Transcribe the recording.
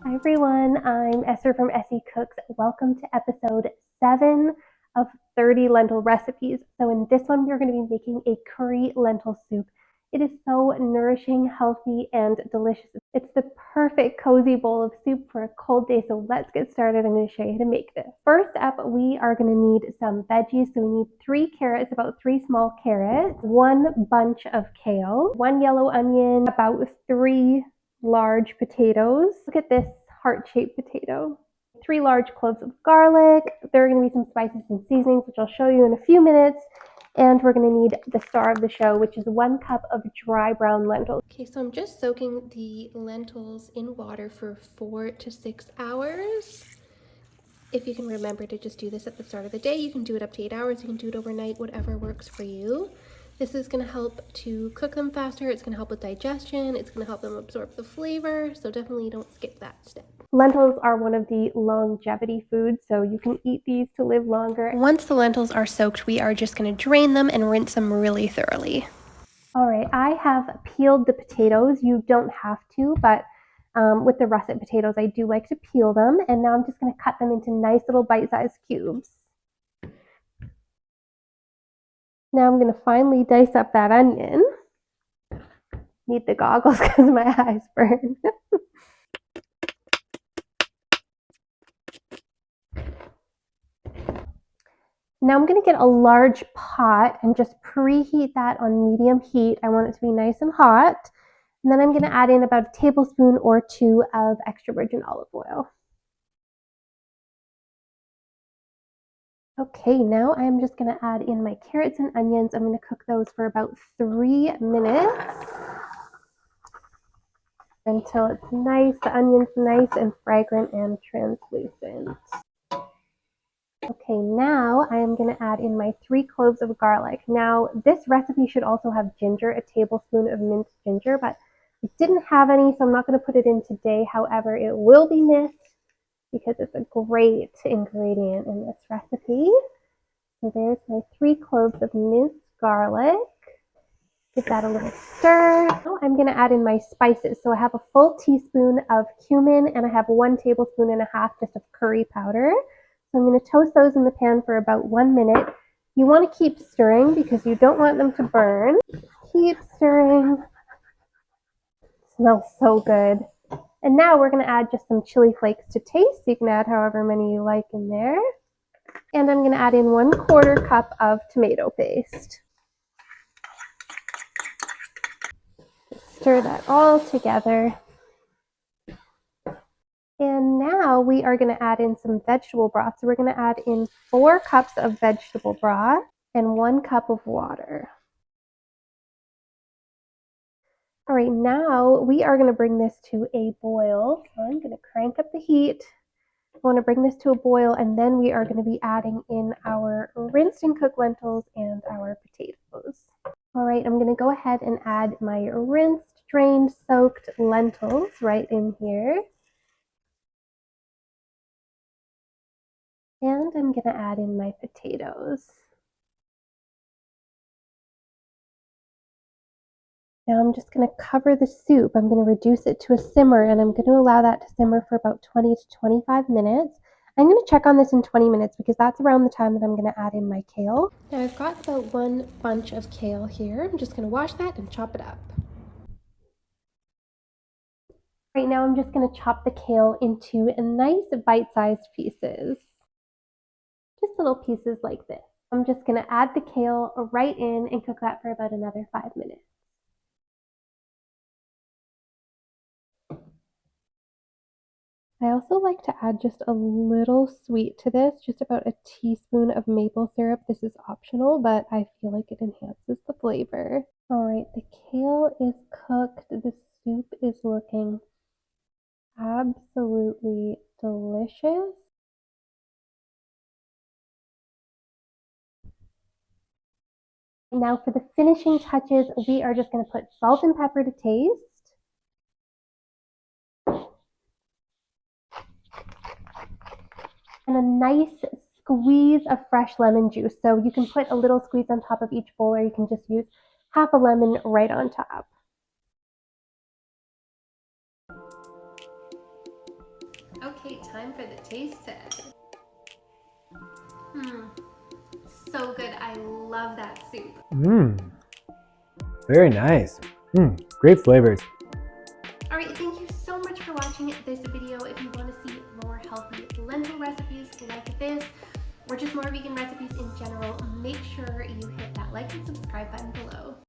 Hi everyone, I'm Esther from Essie Cooks. Welcome to episode 7 of 30 lentil recipes. So in this one, we're going to be making a curry lentil soup. It is so nourishing, healthy, and delicious. It's the perfect cozy bowl of soup for a cold day. So let's get started. I'm going to show you how to make this. First up, we are going to need some veggies. So we need 3 carrots, about 3 small carrots, 1 bunch of kale, 1 yellow onion, about 3 large potatoes. Look at this heart-shaped potato. 3 large cloves of garlic. There are going to be some spices and seasonings, which I'll show you in a few minutes. And we're going to need the star of the show, which is 1 cup of dry brown lentils. Okay, so I'm just soaking the lentils in water for 4 to 6 hours. If you can remember to just do this at the start of the day, you can do it up to 8 hours. You can do it overnight, whatever works for you. This is going to help to cook them faster. It's going to help with digestion. It's going to help them absorb the flavor. So definitely don't skip that step. Lentils are one of the longevity foods, so you can eat these to live longer. Once the lentils are soaked, we are just going to drain them and rinse them really thoroughly. All right, I have peeled the potatoes. You don't have to, but with the russet potatoes, I do like to peel them. And now I'm just going to cut them into nice little bite-sized cubes. Now I'm going to finely dice up that onion. Need the goggles because my eyes burn. Now I'm going to get a large pot and just preheat that on medium heat. I want it to be nice and hot. And then I'm going to add in about a tablespoon or 2 of extra virgin olive oil. Okay, now I'm just going to add in my carrots and onions. I'm going to cook those for about 3 minutes until it's nice, the onion's nice and fragrant and translucent. Okay, now I am going to add in my 3 cloves of garlic. Now, this recipe should also have ginger, a tablespoon of minced ginger, but I didn't have any, so I'm not going to put it in today. However, it will be missed because it's a great ingredient in this recipe. So there's my 3 cloves of minced garlic. Give that a little stir. Now I'm going to add in my spices. So I have a full teaspoon of cumin and I have 1 tablespoon and a half just of curry powder. So I'm going to toast those in the pan for about 1 minute. You want to keep stirring because you don't want them to burn. Keep stirring. Smells so good. And now we're going to add just some chili flakes to taste. You can add however many you like in there. And I'm going to add in 1/4 cup of tomato paste. Stir that all together. And now we are going to add in some vegetable broth. So we're going to add in 4 cups of vegetable broth and 1 cup of water. All right, now we are going to bring this to a boil. So I'm going to crank up the heat. I want to bring this to a boil, and then we are going to be adding in our rinsed and cooked lentils and our potatoes. All right, I'm going to go ahead and add my rinsed, drained, soaked lentils right in here. And I'm going to add in my potatoes. Now I'm just going to cover the soup. I'm going to reduce it to a simmer, and I'm going to allow that to simmer for about 20 to 25 minutes. I'm going to check on this in 20 minutes because that's around the time that I'm going to add in my kale. Now I've got about 1 bunch of kale here. I'm just going to wash that and chop it up. Right now I'm just going to chop the kale into nice bite-sized pieces. Just little pieces like this. I'm just going to add the kale right in and cook that for about another 5 minutes. I also like to add just a little sweet to this, just about a teaspoon of maple syrup. This is optional, but I feel like it enhances the flavor. All right, the kale is cooked. The soup is looking absolutely delicious. Now for the finishing touches, we are just going to put salt and pepper to taste. And a nice squeeze of fresh lemon juice. So you can put a little squeeze on top of each bowl, or you can just use half a lemon right on top. Okay, time for the taste test. So good. I love that soup. Very nice. Great flavors. All right, thank you so much for watching this video. If you want to see more healthy lentil recipes like this, or just more vegan recipes in general, make sure you hit that like and subscribe button below.